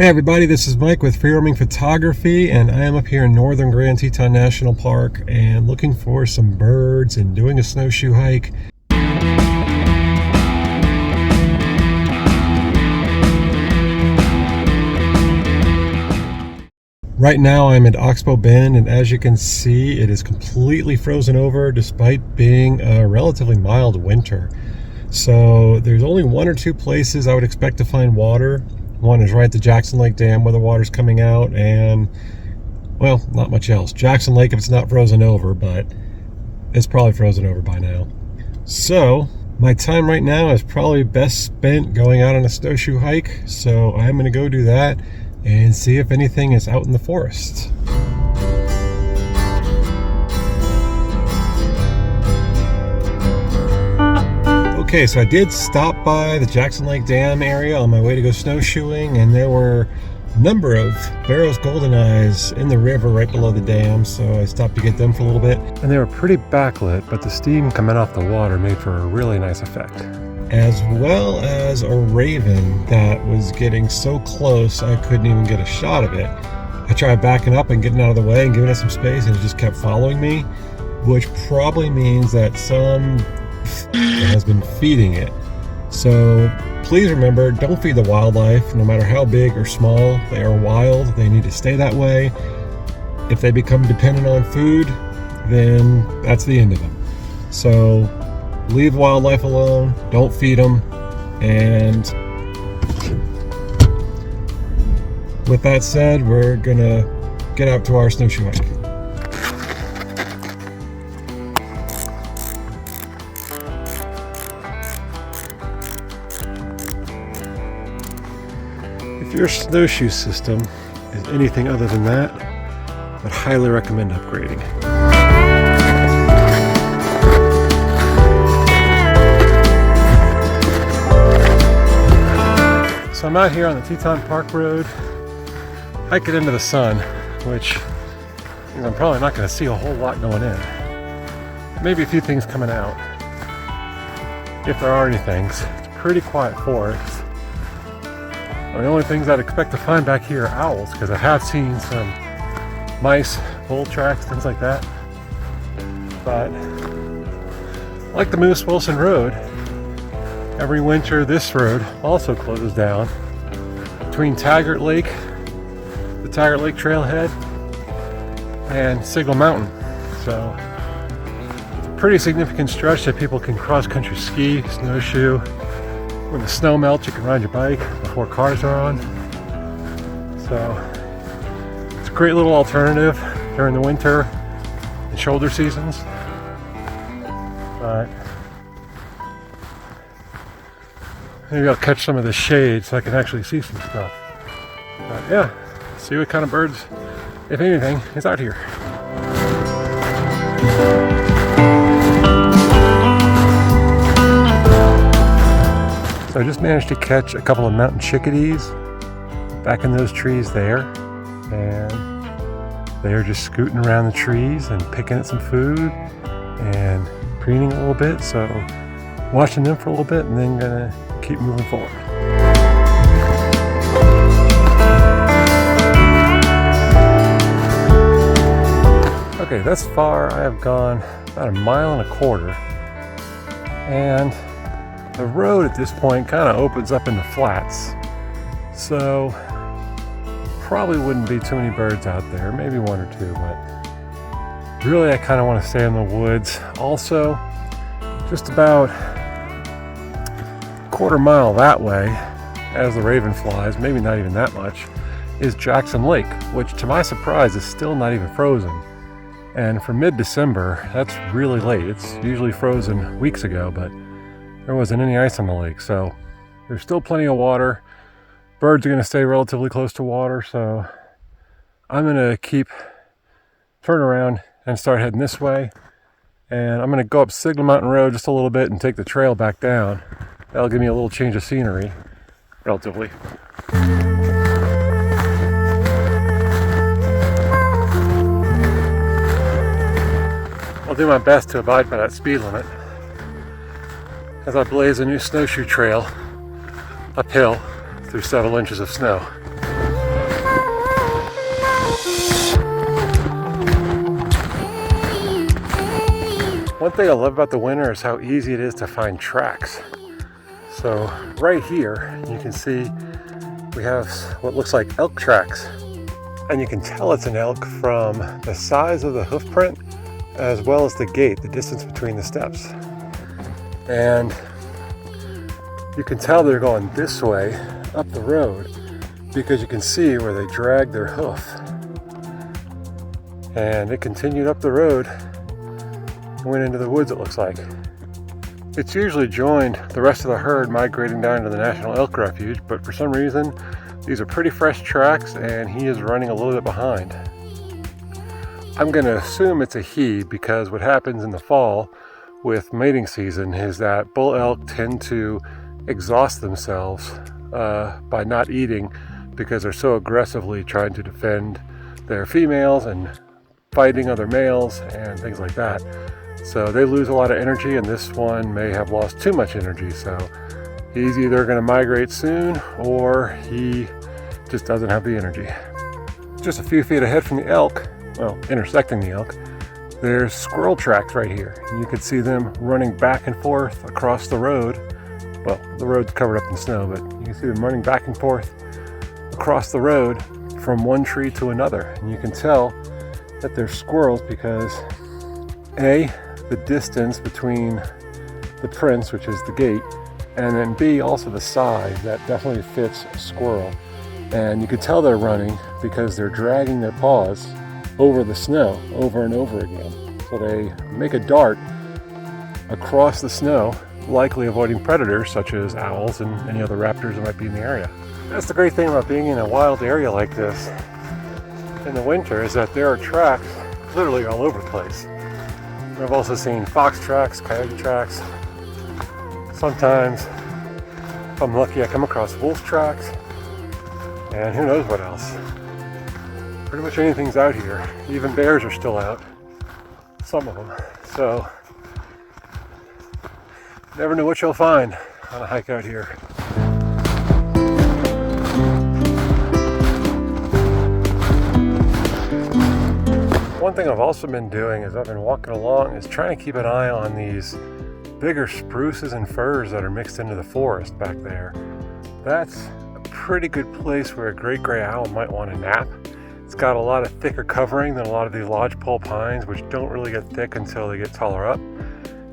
Hey everybody, this is Mike with Free Roaming Photography, and I am up here in northern Grand Teton National Park and looking for some birds and doing a snowshoe hike. Right now I'm at Oxbow Bend, and as you can see, it is completely frozen over despite being a relatively mild winter. So there's only one or two places I would expect to find water. One is right at the Jackson Lake Dam where the water's coming out, and, well, not much else. Jackson Lake if it's not frozen over, but it's probably frozen over by now. So my time right now is probably best spent going out on a snowshoe hike, so I'm going to go do that and see if anything is out in the forest. Okay, so I did stop by the Jackson Lake Dam area on my way to go snowshoeing, and there were a number of Barrow's goldeneyes in the river right below the dam, so I stopped to get them for a little bit. And they were pretty backlit, but the steam coming off the water made for a really nice effect. As well as a raven that was getting so close I couldn't even get a shot of it. I tried backing up and getting out of the way and giving it some space, and it just kept following me, which probably means that some has been feeding it. So please remember, don't feed the wildlife, no matter how big or small. They are wild, they need to stay that way. If they become dependent on food, then that's the end of them. So leave wildlife alone, don't feed them, and with that said, we're gonna get out to our snowshoe hike. If your snowshoe system is anything other than that, I'd highly recommend upgrading. So I'm out here on the Teton Park Road, hiking into the sun, which means I'm probably not going to see a whole lot going in. Maybe a few things coming out, if there are any things. It's a pretty quiet forest. The only things I'd expect to find back here are owls, because I have seen some mice, bull tracks, things like that. But like the Moose Wilson Road, every winter this road also closes down between Taggart Lake, the Taggart Lake Trailhead, and Signal Mountain. So it's a pretty significant stretch that people can cross-country ski, snowshoe. When the snow melts, you can ride your bike before cars are on. So it's a great little alternative during the winter and shoulder seasons. But maybe I'll catch some of the shade so I can actually see some stuff. But yeah, see what kind of birds, if anything, is out here. So I just managed to catch a couple of mountain chickadees back in those trees there, and they're just scooting around the trees and picking at some food and preening a little bit. So watching them for a little bit and then gonna keep moving forward. Okay, thus far I have gone about a mile and a quarter, and the road at this point kind of opens up into flats, so probably wouldn't be too many birds out there, maybe one or two, but really I kind of want to stay in the woods. Also, just about a quarter mile that way, as the raven flies, maybe not even that much, is Jackson Lake, which to my surprise is still not even frozen. And for mid-December, that's really late. It's usually frozen weeks ago, but there wasn't any ice on the lake, so there's still plenty of water. Birds are going to stay relatively close to water, so I'm going to turn around and start heading this way. And I'm going to go up Signal Mountain Road just a little bit and take the trail back down. That'll give me a little change of scenery, relatively. I'll do my best to abide by that speed limit as I blaze a new snowshoe trail uphill through several inches of snow. One thing I love about the winter is how easy it is to find tracks. So right here, you can see we have what looks like elk tracks. And you can tell it's an elk from the size of the hoof print as well as the gait, the distance between the steps. And you can tell they're going this way up the road because you can see where they dragged their hoof. And it continued up the road and went into the woods, it looks like. It's usually joined the rest of the herd migrating down to the National Elk Refuge, but for some reason, these are pretty fresh tracks and he is running a little bit behind. I'm going to assume it's a he because what happens in the fall with mating season is that bull elk tend to exhaust themselves by not eating because they're so aggressively trying to defend their females and fighting other males and things like that. So they lose a lot of energy, and this one may have lost too much energy. So he's either going to migrate soon or he just doesn't have the energy. Just a few feet ahead from the elk, well, intersecting the elk, there's squirrel tracks right here. And you can see them running back and forth across the road. Well, the road's covered up in snow, but you can see them running back and forth across the road from one tree to another. And you can tell that they're squirrels because A, the distance between the prints, which is the gait, and then B, also the size, that definitely fits a squirrel. And you can tell they're running because they're dragging their paws over the snow over and over again. So they make a dart across the snow, likely avoiding predators such as owls and any other raptors that might be in the area. That's the great thing about being in a wild area like this in the winter, is that there are tracks literally all over the place. I've also seen fox tracks, coyote tracks. Sometimes, if I'm lucky, I come across wolf tracks, and who knows what else. Pretty much anything's out here. Even bears are still out, some of them. So, never know what you'll find on a hike out here. One thing I've also been doing as I've been walking along is trying to keep an eye on these bigger spruces and firs that are mixed into the forest back there. That's a pretty good place where a great gray owl might want to nap. It's got a lot of thicker covering than a lot of these lodgepole pines, which don't really get thick until they get taller up.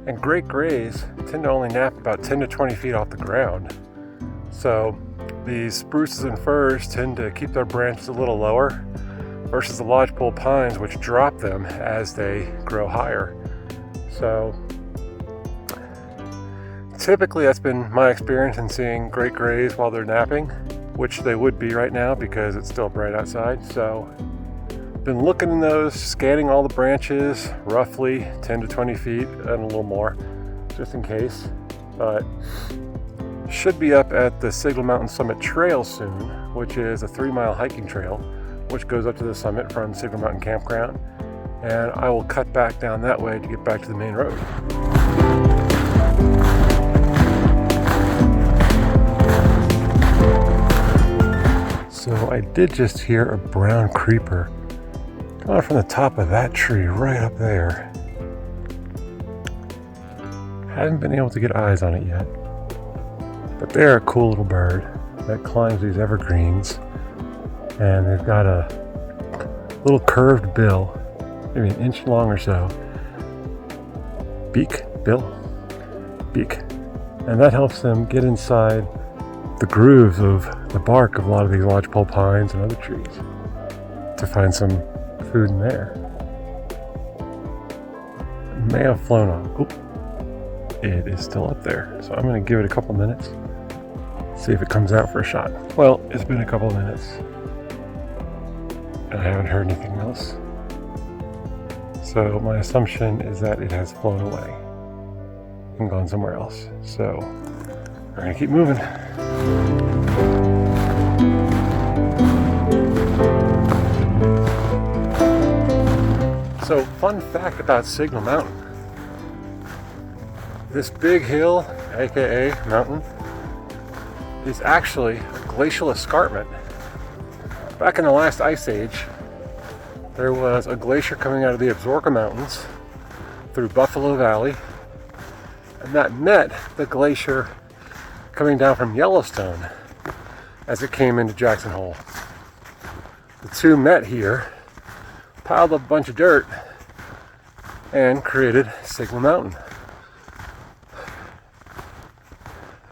And great grays tend to only nap about 10 to 20 feet off the ground. So these spruces and firs tend to keep their branches a little lower versus the lodgepole pines, which drop them as they grow higher. So typically that's been my experience in seeing great grays while they're napping, which they would be right now because it's still bright outside. So been looking in those, scanning all the branches, roughly 10 to 20 feet and a little more, just in case. But should be up at the Signal Mountain Summit Trail soon, which is a 3-mile hiking trail which goes up to the summit from Signal Mountain Campground, and I will cut back down that way to get back to the main road. So I did just hear a brown creeper coming from the top of that tree right up there. Haven't been able to get eyes on it yet, but they're a cool little bird that climbs these evergreens. And they've got a little curved bill, maybe an inch long or so. Beak. And that helps them get inside the grooves of the bark of a lot of these lodgepole pines and other trees to find some food in there. It may have flown off. Oop. It is still up there. So I'm going to give it a couple minutes, see if it comes out for a shot. Well, it's been a couple of minutes. I haven't heard anything else. So my assumption is that it has flown away and gone somewhere else. So we're gonna keep moving. So fun fact about Signal Mountain. This big hill, aka mountain, is actually a glacial escarpment. Back in the last ice age, there was a glacier coming out of the Absaroka Mountains through Buffalo Valley, and that met the glacier coming down from Yellowstone as it came into Jackson Hole. The two met here, piled up a bunch of dirt, and created Sigma Mountain.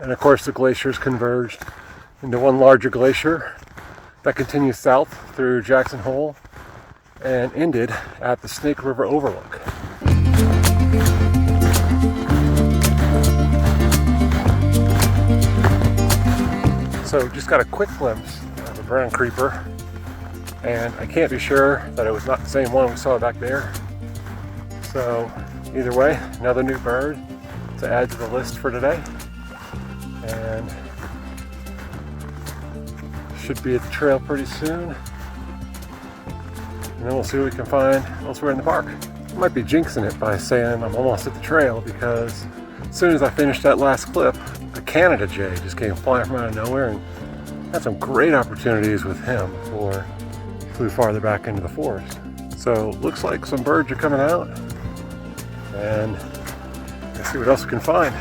And of course the glaciers converged into one larger glacier that continues south through Jackson Hole and ended at the Snake River Overlook. So just got a quick glimpse of a brown creeper, and I can't be sure that it was not the same one we saw back there. So either way, another new bird to add to the list for today, and should be at the trail pretty soon, and then we'll see what we can find elsewhere in the park. I might be jinxing it by saying I'm almost at the trail, because as soon as I finished that last clip, the Canada jay just came flying from out of nowhere, and had some great opportunities with him before he flew farther back into the forest. So looks like some birds are coming out, and let's see what else we can find.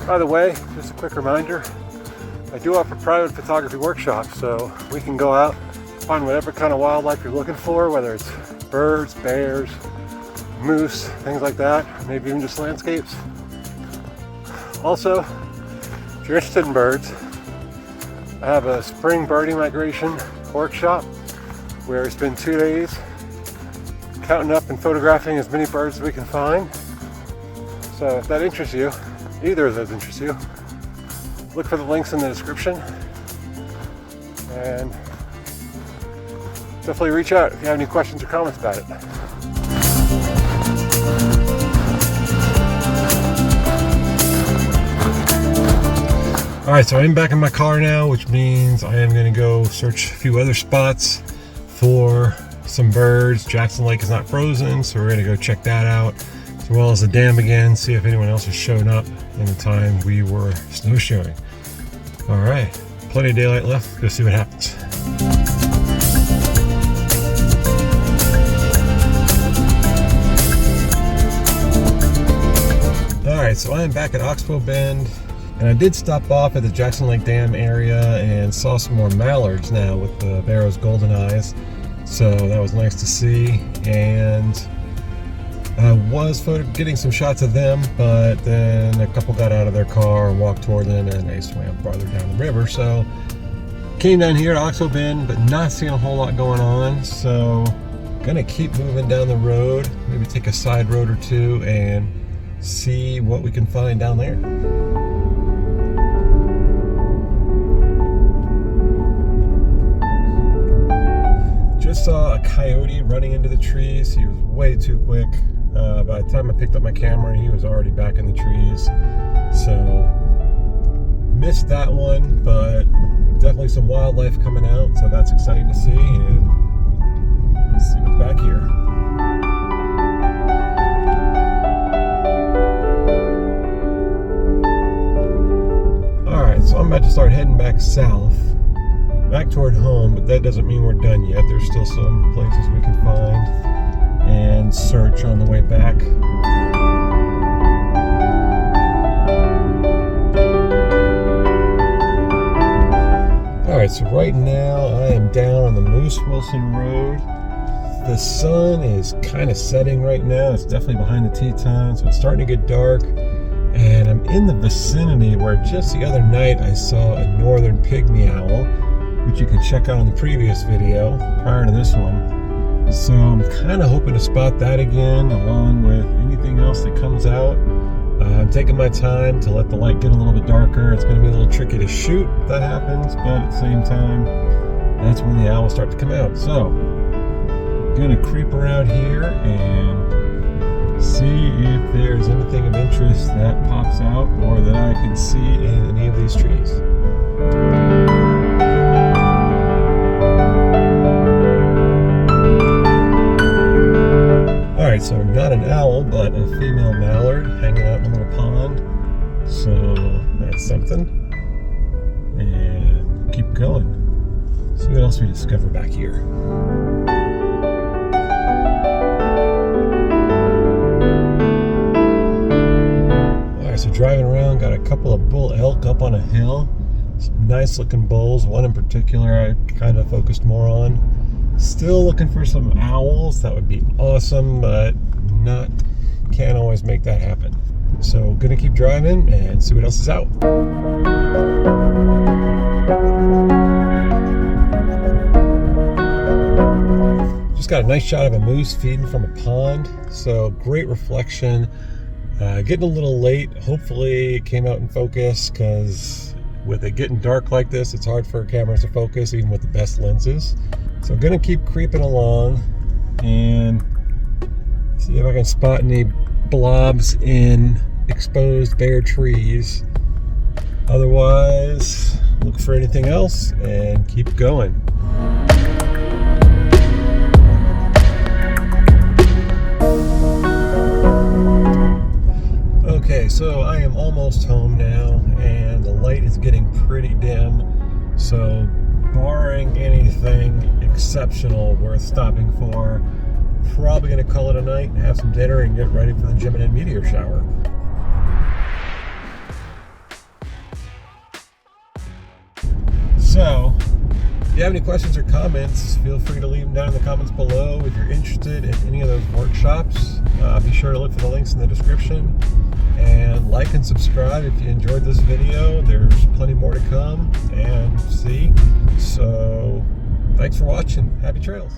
By the way, just a quick reminder, I do offer private photography workshops, so we can go out, find whatever kind of wildlife you're looking for, whether it's birds, bears, moose, things like that, maybe even just landscapes. Also, if you're interested in birds, I have a spring birding migration workshop where we spend 2 days counting up and photographing as many birds as we can find. So if that interests you, either of those interest you, look for the links in the description, and definitely reach out if you have any questions or comments about it. Alright, so I'm back in my car now, which means I am going to go search a few other spots for some birds. Jackson Lake is not frozen, so we're going to go check that out, as well as the dam again, see if anyone else has shown up in the time we were snowshoeing. Alright, plenty of daylight left. Let's go see what happens. Alright, so I am back at Oxbow Bend, and I did stop off at the Jackson Lake Dam area and saw some more mallards now with the Barrow's golden eyes, so that was nice to see. And I was getting some shots of them, but then a couple got out of their car and walked toward them, and they swam farther down the river. So came down here to Oxbow Bend, but not seeing a whole lot going on, so gonna keep moving down the road, maybe take a side road or two and see what we can find down there. Just saw a coyote running into the trees. He was way too quick. By the time I picked up my camera, he was already back in the trees. So missed that one, but definitely some wildlife coming out, so that's exciting to see. And let's see what's back here. Alright, so I'm about to start heading back south, back toward home, but that doesn't mean we're done yet. There's still some places we can find and search on the way back. Alright, so right now I am down on the Moose Wilson Road. The sun is kind of setting right now. It's definitely behind the Teton, so it's starting to get dark. And I'm in the vicinity where just the other night I saw a northern pygmy owl, which you can check out in the previous video prior to this one. So I'm kind of hoping to spot that again, along with anything else that comes out. I'm taking my time to let the light get a little bit darker. It's going to be a little tricky to shoot if that happens, but at the same time, that's when the owls start to come out. So I'm going to creep around here and see if there's anything of interest that pops out or that I can see in any of these trees. Alright, so not an owl, but a female mallard hanging out in a little pond. So that's something. And keep going. See else we discover back here. Alright, so driving around, got a couple of bull elk up on a hill. Some nice looking bulls, one in particular I kind of focused more on. Still looking for some owls, that would be awesome, but can't always make that happen. So gonna keep driving and see what else is out. Just got a nice shot of a moose feeding from a pond, so great reflection. Getting a little late. Hopefully it came out in focus, because with it getting dark like this, it's hard for cameras to focus even with the best lenses. So I'm gonna keep creeping along and see if I can spot any blobs in exposed bare trees. Otherwise, look for anything else and keep going. Okay, so I am almost home now and the light is getting pretty dim. So barring anything exceptional worth stopping for, probably going to call it a night, have some dinner, and get ready for the Gemini meteor shower. So, if you have any questions or comments, feel free to leave them down in the comments below. If you're interested in any of those workshops, be sure to look for the links in the description. And like and subscribe if you enjoyed this video. There's plenty more to come and see. So, thanks for watching. Happy trails.